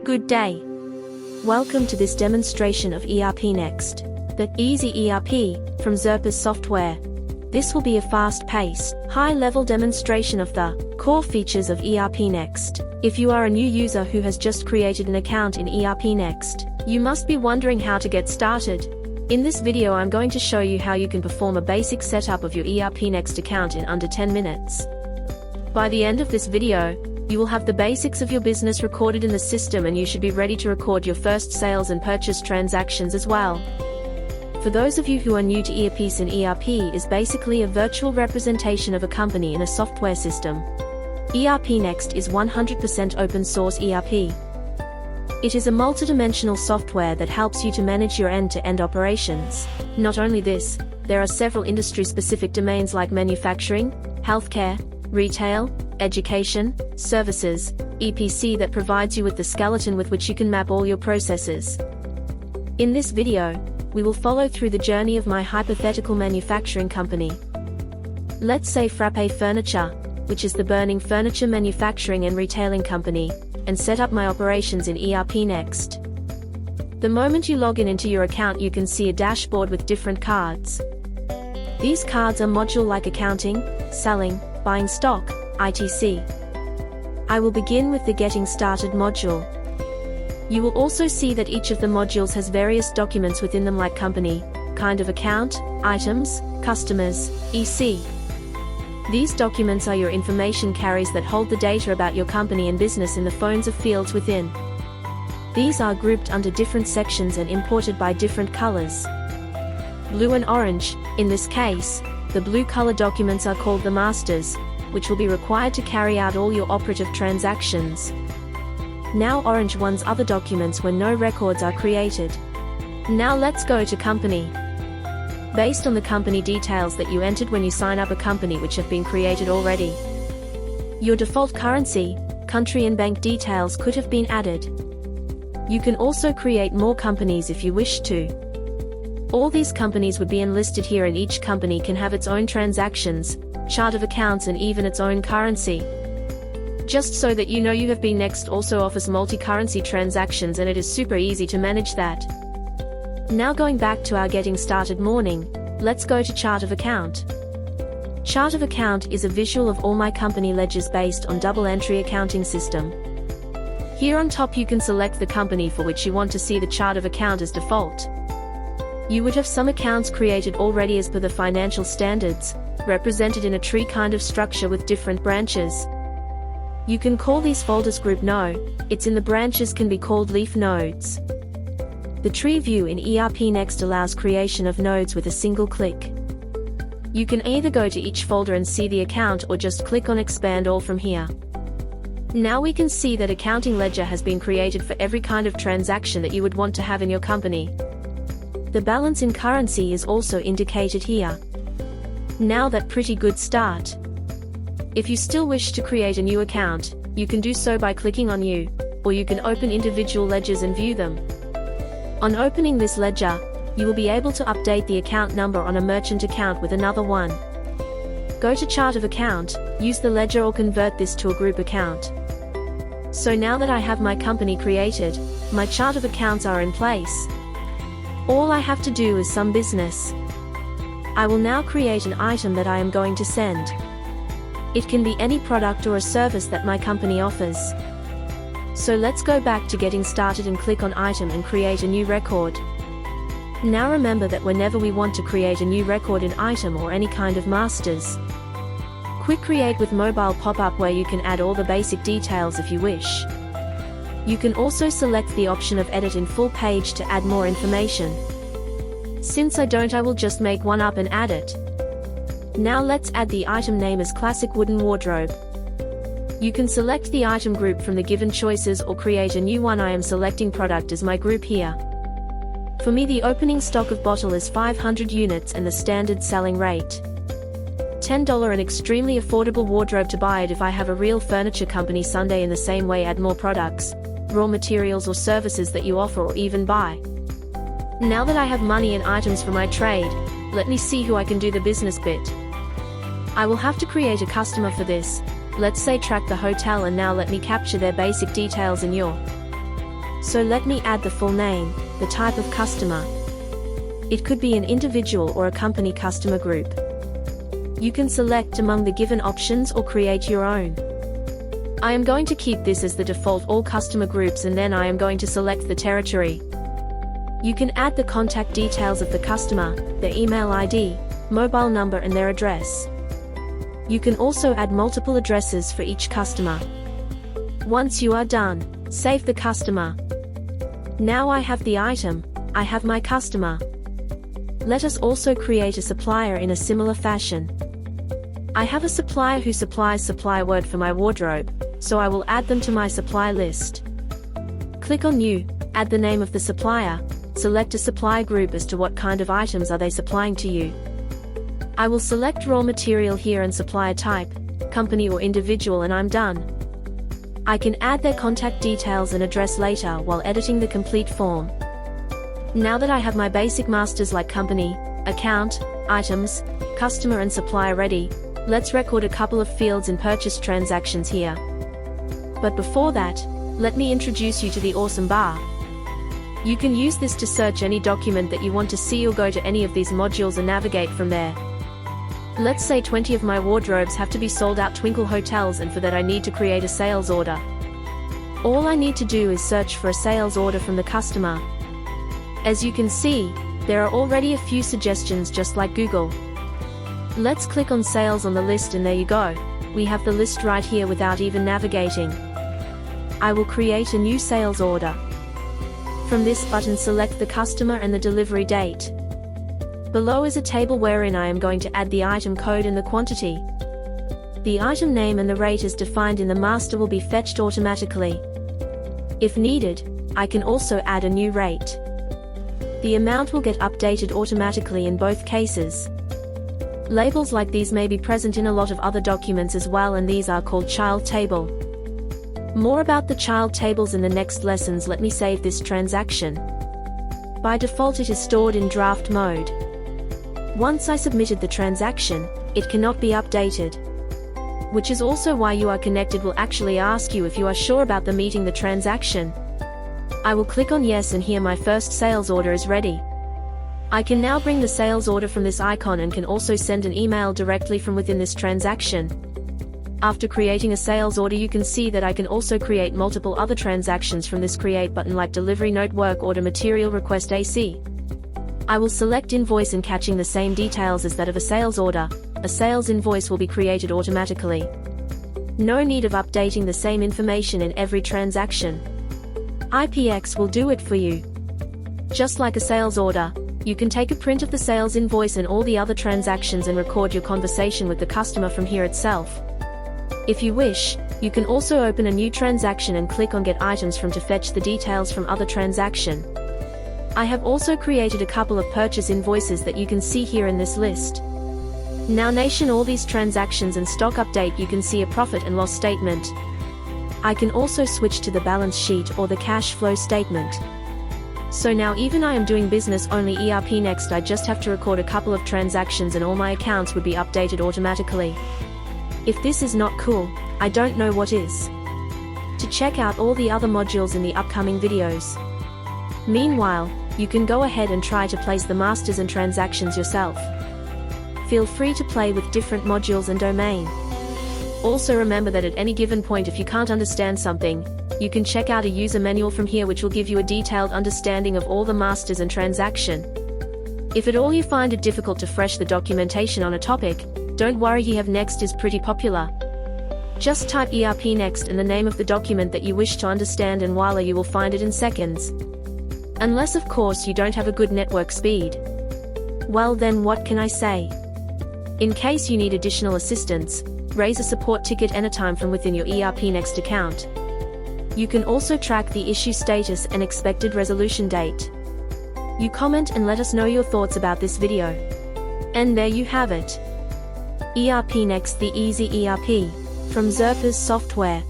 Good day. Welcome to this demonstration of ERPNext, the easy ERP from Xerpas software. This will be a fast-paced, high-level demonstration of the core features of ERPNext. If you are a new user who has just created an account in ERPNext, you must be wondering how to get started. In this video I'm going to show you how you can perform a basic setup of your ERPNext account in under 10 minutes. By the end of this video, you will have the basics of your business recorded in the system and you should be ready to record your first sales and purchase transactions as well. For those of you who are new to ERPs, an ERP is basically a virtual representation of a company in a software system. ERPNext is 100% open source ERP. It is a multidimensional software that helps you to manage your end-to-end operations. Not only this, there are several industry-specific domains like manufacturing, healthcare, retail, education, services, EPC that provides you with the skeleton with which you can map all your processes. In this video, we will follow through the journey of my hypothetical manufacturing company. Let's say Frappe Furniture, which is the burning furniture manufacturing and retailing company, and set up my operations in ERPNext. The moment you log in into your account, you can see a dashboard with different cards. These cards are module like accounting, selling, buying stock, etc. I will begin with the Getting Started module. You will also see that each of the modules has various documents within them like company, kind of account, items, customers, etc. These documents are your information carriers that hold the data about your company and business in the phones of fields within. These are grouped under different sections and imported by different colors. Blue and orange, in this case, the blue color documents are called the masters, which will be required to carry out all your operative transactions. Now orange ones other documents where no records are created. Now let's go to company. Based on the company details that you entered when you sign up a company which have been created already. Your default currency, country and bank details could have been added. You can also create more companies if you wish to. All these companies would be enlisted here and each company can have its own transactions, chart of accounts and even its own currency. Just so that you know, ERPNext also offers multi-currency transactions and it is super easy to manage that. Now going back to our Getting Started morning, let's go to Chart of Account. Chart of Account is a visual of all my company ledgers based on double entry accounting system. Here on top you can select the company for which you want to see the chart of account as default. You would have some accounts created already as per the financial standards, represented in a tree kind of structure with different branches. You can call these folders group No, it's in the branches can be called leaf nodes. The tree view in ERPNext allows creation of nodes with a single click. You can either go to each folder and see the account or just click on Expand All from here. Now we can see that accounting ledger has been created for every kind of transaction that you would want to have in your company. The balance in currency is also indicated here. Now that pretty good start. If you still wish to create a new account, you can do so by clicking on New, or you can open individual ledgers and view them. On opening this ledger, you will be able to update the account number on a merchant account with another one. Go to Chart of Account, use the ledger or convert this to a group account. So now that I have my company created, my chart of accounts are in place. All I have to do is some business. I will now create an item that I am going to send. It can be any product or a service that my company offers. So let's go back to Getting Started and click on Item and create a new record. Now remember that whenever we want to create a new record in item or any kind of masters, Quick Create with Mobile pop-up where you can add all the basic details if you wish. You can also select the option of Edit in Full Page to add more information. Since I don't, I will just make one up and add it. Now let's add the item name as Classic Wooden Wardrobe. You can select the item group from the given choices or create a new one. I am selecting product as my group here. For me the opening stock of bottle is 500 units and the standard selling rate $10, an extremely affordable wardrobe to buy it if I have a real furniture company. Sunday in the same way, add more products, raw materials or services that you offer or even buy. Now that I have money and items for my trade, let me see who I can do the business bit. I will have to create a customer for this. Let's say track the hotel, and now let me capture their basic details in your. So let me add the full name, the type of customer. It could be an individual or a company customer group. You can select among the given options or create your own. I am going to keep this as the default all customer groups, and then I am going to select the territory. You can add the contact details of the customer, their email ID, mobile number and their address. You can also add multiple addresses for each customer. Once you are done, save the customer. Now I have the item, I have my customer. Let us also create a supplier in a similar fashion. I have a supplier who supplies supply word for my wardrobe, so I will add them to my supply list. Click on New, add the name of the supplier, select a supply group as to what kind of items are they supplying to you. I will select raw material here and supplier type, company or individual, and I'm done. I can add their contact details and address later while editing the complete form. Now that I have my basic masters like company, account, items, customer and supplier ready, let's record a couple of fields in purchase transactions here. But before that, let me introduce you to the awesome bar. You can use this to search any document that you want to see or go to any of these modules and navigate from there. Let's say 20 of my wardrobes have to be sold out Twinkle hotels, and for that I need to create a sales order. All I need to do is search for a sales order from the customer. As you can see, there are already a few suggestions just like Google. Let's click on sales on the list, and there you go. We have the list right here without even navigating. I will create a new sales order. From this button, select the customer and the delivery date. Below is a table wherein I am going to add the item code and the quantity. The item name and the rate as defined in the master will be fetched automatically. If needed, I can also add a new rate. The amount will get updated automatically in both cases. Labels like these may be present in a lot of other documents as well, and these are called child table. More about the child tables in the next lessons. Let me save this transaction. By default it is stored in draft mode. Once I submitted the transaction, it cannot be updated. Which is also why You Are Connected will actually ask you if you are sure about the meeting the transaction. I will click on yes, and here my first sales order is ready. I can now bring the sales order from this icon and can also send an email directly from within this transaction. After creating a sales order, you can see that I can also create multiple other transactions from this create button, like delivery note, work order, material request, AC. I will select invoice, and catching the same details as that of a sales order, a sales invoice will be created automatically. No need of updating the same information in every transaction. ERPNext will do it for you. Just like a sales order, you can take a print of the sales invoice and all the other transactions and record your conversation with the customer from here itself. If you wish, you can also open a new transaction and click on Get Items From to fetch the details from other transaction. I have also created a couple of purchase invoices that you can see here in this list. Now nation all these transactions and stock update, you can see a profit and loss statement. I can also switch to the balance sheet or the cash flow statement. So now even I am doing business only ERPNext, I just have to record a couple of transactions and all my accounts would be updated automatically. If this is not cool, I don't know what is. To check out all the other modules in the upcoming videos. Meanwhile, you can go ahead and try to place the masters and transactions yourself. Feel free to play with different modules and domain. Also remember that at any given point, if you can't understand something, you can check out a user manual from here, which will give you a detailed understanding of all the masters and transaction. If at all you find it difficult to fresh the documentation on a topic, don't worry, ERPNext is pretty popular. Just type ERPNext and the name of the document that you wish to understand, and voila, you will find it in seconds. Unless of course you don't have a good network speed. Well then, what can I say? In case you need additional assistance, raise a support ticket anytime from within your ERPNext account. You can also track the issue status and expected resolution date. You comment and let us know your thoughts about this video. And there you have it. ERPNext, the easy ERP, from Xerpas Software.